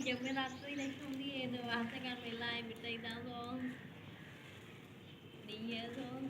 Jumiratri lại không đi rồi à sẽ càng phải lại bị tay đau rồi đi nhớ thôi